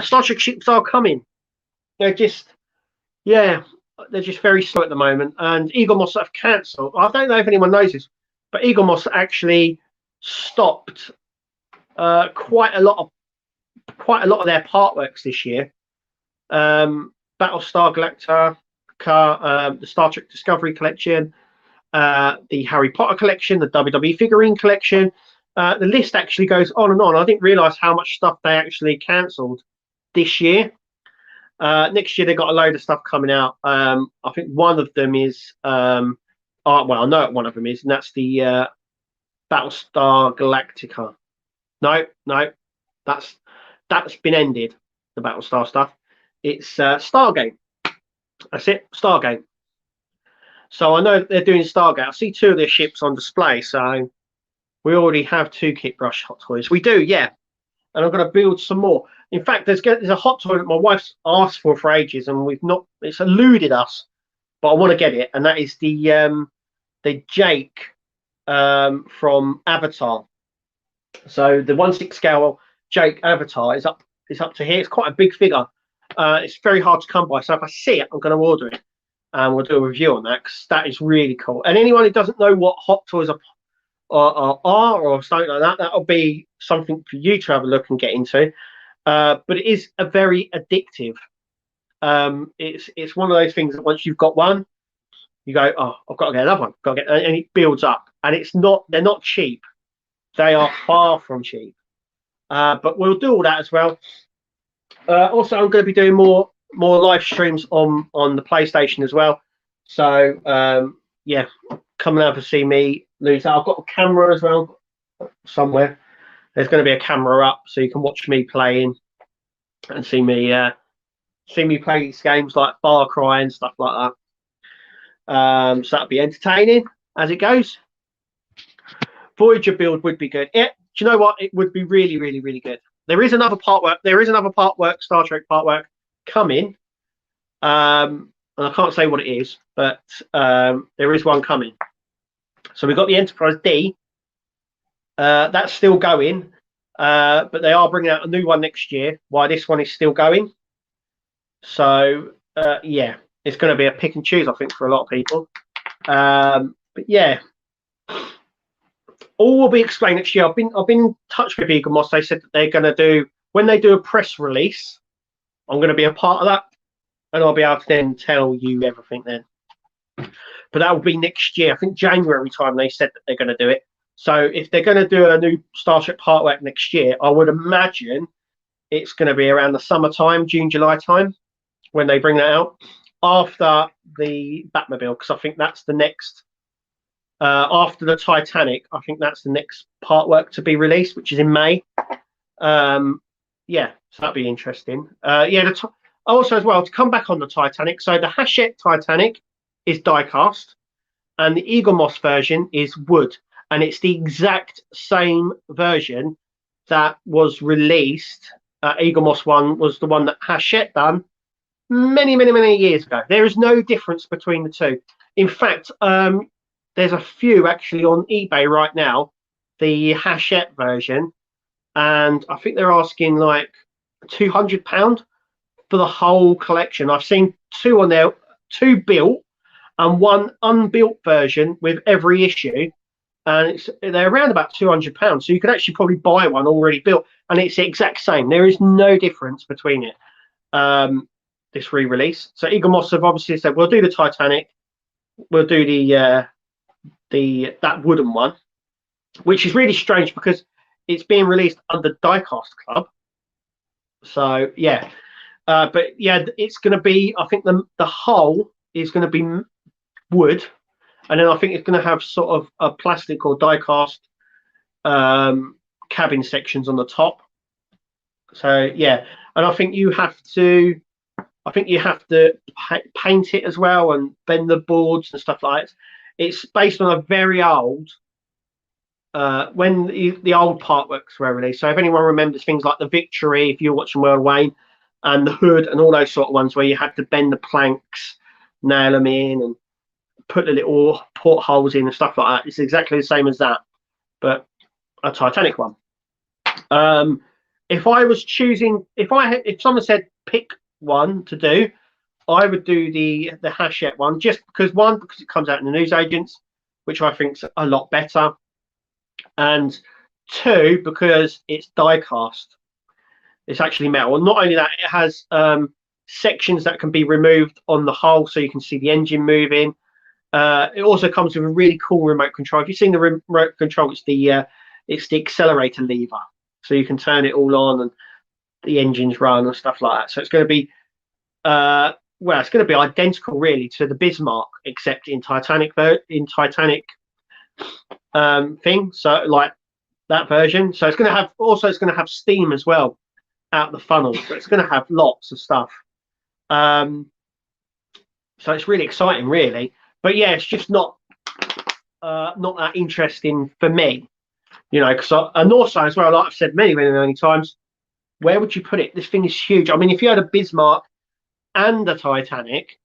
Star Trek ships are coming. They're just very slow at the moment. And Eagle Moss have cancelled. I don't know if anyone knows this, but Eagle Moss actually stopped quite a lot of their part works this year. Battlestar Galactica, the Star Trek Discovery collection, the Harry Potter collection, the WWE figurine collection. The list actually goes on and on. I didn't realise how much stuff they actually cancelled this year. Next year they've got a load of stuff coming out. I think one of them is well, I know what one of them is, and that's the Battlestar Galactica. No, that's been ended. The Battlestar stuff. It's Stargate. That's it, Stargate. So I know they're doing Stargate. I see 2 of their ships on display. So we already have 2 kit brush Hot Toys. We do, yeah. And I'm going to build some more. In fact, there's a Hot Toy that my wife's asked for ages, and it's eluded us. But I want to get it, and that is the Jake from Avatar. So the 1/6 scale Jake Avatar is up to here. It's quite a big figure. It's very hard to come by. So if I see it, I'm going to order it, and we'll do a review on that because that is really cool. And anyone who doesn't know what Hot Toys or something like that. That'll be something for you to have a look and get into. But it is a very addictive. It's one of those things that once you've got one, you go, oh, I've got to get another one. Got to get, and it builds up. And they're not cheap. They are far from cheap. But we'll do all that as well. Also, I'm going to be doing more live streams on the PlayStation as well. So yeah, come and have a see me lose that. I've got a camera as well somewhere. There's going to be a camera up so you can watch me playing and see me play these games like Far Cry and stuff like that. So that'll be entertaining as it goes. Voyager build would be good. Yeah, do you know what? It would be really, really, really good. There is another part work. Star Trek part work coming. And I can't say what it is, but there is one coming. So we've got the Enterprise D. That's still going, but they are bringing out a new one next year. While this one is still going. So yeah, it's going to be a pick and choose, I think, for a lot of people. But yeah. All will be explained next year. I've been in touch with Eagle Moss. They said that they're going to do, when they do a press release, I'm going to be a part of that, and I'll be able to then tell you everything then. But that will be next year. I think January time they said that they're going to do it. So if they're going to do a new Star Trek part work next year, I would imagine it's going to be around the summertime, June, July time, when they bring that out after the Batmobile, because I think that's the next. After the Titanic, I think that's the next part work to be released, which is in May. Yeah, so that'd be interesting. Yeah, also as well, to come back on the Titanic, so the Hachette Titanic is die-cast, and the Eagle Moss version is wood, and it's the exact same version that was released. Eagle Moss one was the one that Hachette done many, many, many years ago. There is no difference between the two. In fact, there's a few actually on eBay right now, the Hachette version, and I think they're asking like £200 for the whole collection. I've seen two on there, two built and one unbuilt version with every issue, and they're around about £200. So you could actually probably buy one already built, and it's the exact same. There is no difference between it. This re-release. So Eagle Moss have obviously said we'll do the Titanic, we'll do that wooden one, which is really strange because it's being released under Diecast Club. So yeah, but yeah, it's going to be, I think the hull is going to be wood, and then I think it's going to have sort of a plastic or diecast cabin sections on the top. So yeah, and I think you have to paint it as well and bend the boards and stuff like that. It's based on a very old, when the old part works were released. So if anyone remembers things like the Victory, if you're watching World Wayne, and the Hood and all those sort of ones where you had to bend the planks, nail them in, and put the little portholes in and stuff like that. It's exactly the same as that, but a Titanic one. If I was choosing, if someone said pick one to do, I would do the Hachette one, just because it comes out in the newsagents, which I think's a lot better, and two, because it's die cast. It's actually metal, and not only that, it has sections that can be removed on the hull, so you can see the engine moving. It also comes with a really cool remote control. If you've seen the remote control, it's the accelerator lever, so you can turn it all on and the engines run and stuff like that. So it's going to be it's going to be identical really to the Bismarck, except in Titanic thing. So like that version. So it's going to have steam as well out the funnel. So it's going to have lots of stuff. So it's really exciting, really. But yeah, it's just not that interesting for me, you know. And also as well, like I've said many, many, many times, where would you put it? This thing is huge. I mean, if you had a Bismarck and a Titanic,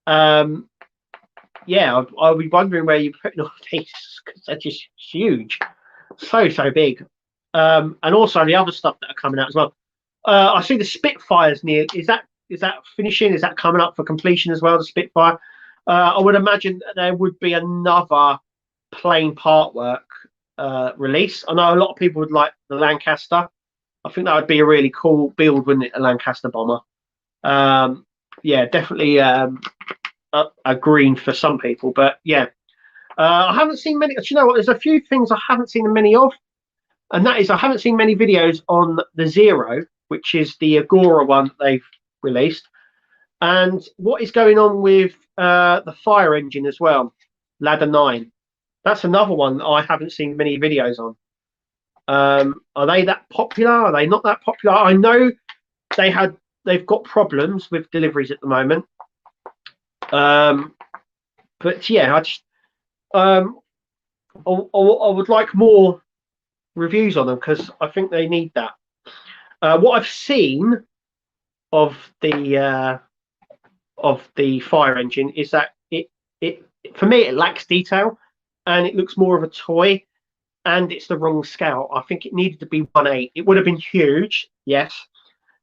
yeah, I'd be wondering where you're putting all these, because they're just huge, so big. And also the other stuff that are coming out as well. I see the Spitfires near. Is that finishing? Is that coming up for completion as well? The Spitfire. I would imagine that there would be another plane part work release. I know a lot of people would like the Lancaster. I think that would be a really cool build, wouldn't it? A Lancaster bomber. Yeah, definitely a green for some people. But yeah, I haven't seen many. Do you know what? There's a few things I haven't seen many of, and that is I haven't seen many videos on the Zero, which is the Agora one that they've released, and what is going on with the fire engine as well, Ladder 9. That's another one that I haven't seen many videos on. Are they that popular? Are they not that popular? I know they've got problems with deliveries at the moment. But yeah, I would like more reviews on them because I think they need that. What I've seen of the fire engine is that it for me it lacks detail and it looks more of a toy, and it's the wrong scale. I think it needed to be 1/8. It would have been huge, yes,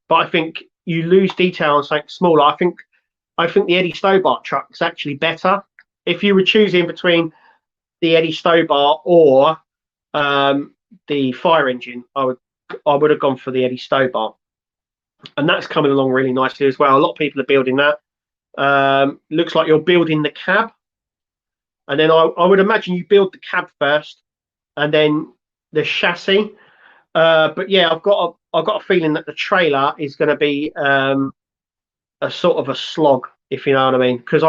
but I think you lose detail on something smaller. I think the Eddie Stobart truck is actually better. If you were choosing between the Eddie Stobart or the fire engine, I would have gone for the Eddie Stobart, and that's coming along really nicely as well. A lot of people are building that. Looks like you're building the cab, and then I would imagine you build the cab first, and then the chassis. But yeah, I've got a feeling that the trailer is going to be a sort of a slog, if you know what I mean, because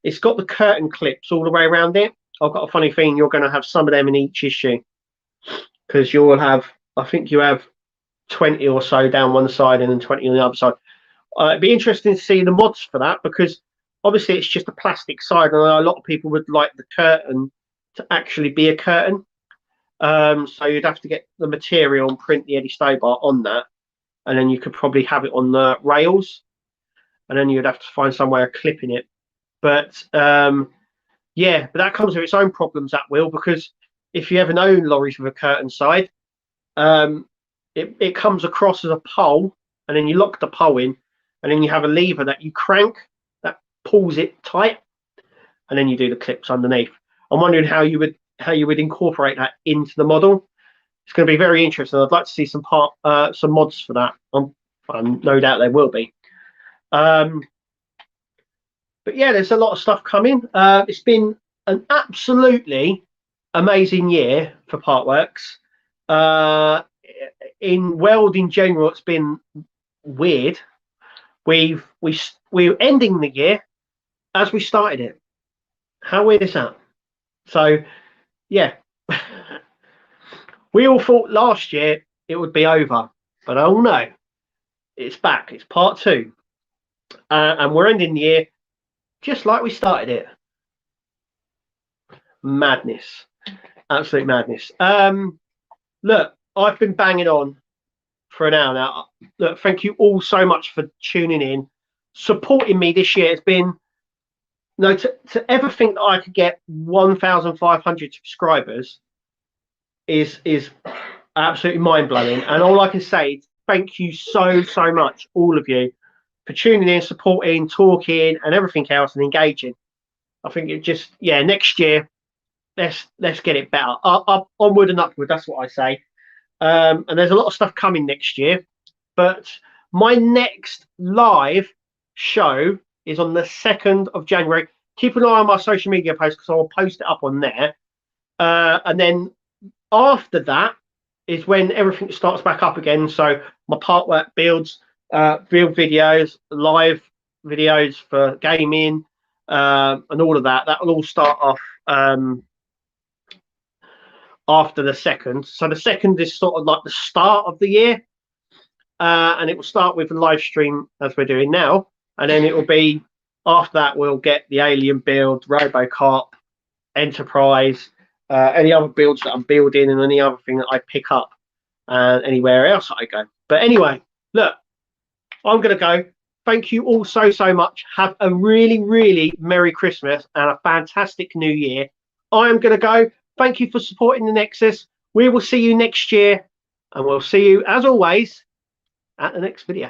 it's got the curtain clips all the way around it. I've got a funny feeling you're going to have some of them in each issue, because you'll have, I think you have 20 or so down one side and then 20 on the other side. It'd be interesting to see the mods for that, because obviously it's just a plastic side, and a lot of people would like the curtain to actually be a curtain. So you'd have to get the material and print the Eddie Stobart on that, and then you could probably have it on the rails, and then you'd have to find some way of clipping it. But yeah, but that comes with its own problems, that will, because if you ever know lorries with a curtain side, it comes across as a pole, and then you lock the pole in, and then you have a lever that you crank that pulls it tight, and then you do the clips underneath. I'm wondering how you would incorporate that into the model. It's going to be very interesting. I'd like to see some mods for that. No doubt there will be. But yeah, there's a lot of stuff coming. It's been an absolutely amazing year for Partworks. In Weld in general, it's been weird. We're ending the year as we started it. How weird is that? So yeah, we all thought last year it would be over, but oh no, it's back. It's part 2, and we're ending the year just like we started it. Madness, absolute madness. Look, I've been banging on for an hour now. Look, thank you all so much for tuning in, supporting me this year. It's been, to ever think that I could get 1,500 subscribers is absolutely mind-blowing. And all I can say is thank you so much, all of you, for tuning in, supporting, talking, and everything else, and engaging. I think it just, yeah, next year, let's get it better. Up, onward and upward, that's what I say. And there's a lot of stuff coming next year, but my next live show is on the 2nd of January. Keep an eye on my social media posts, because I'll post it up on there. And then after that is when everything starts back up again. So my Partwork builds, build videos, live videos for gaming, and all of that. That will all start off after the 2nd. So the 2nd is sort of like the start of the year, and it will start with a live stream as we're doing now, and then it will be after that we'll get the Alien build, Robocop, Enterprise, any other builds that I'm building, and any other thing that I pick up, and anywhere else I go. But anyway, look, I'm gonna go. Thank you all so much. Have a really Merry Christmas and a fantastic New Year. I am gonna go. Thank you for supporting the Nexus. We will see you next year, and we'll see you as always at the next video.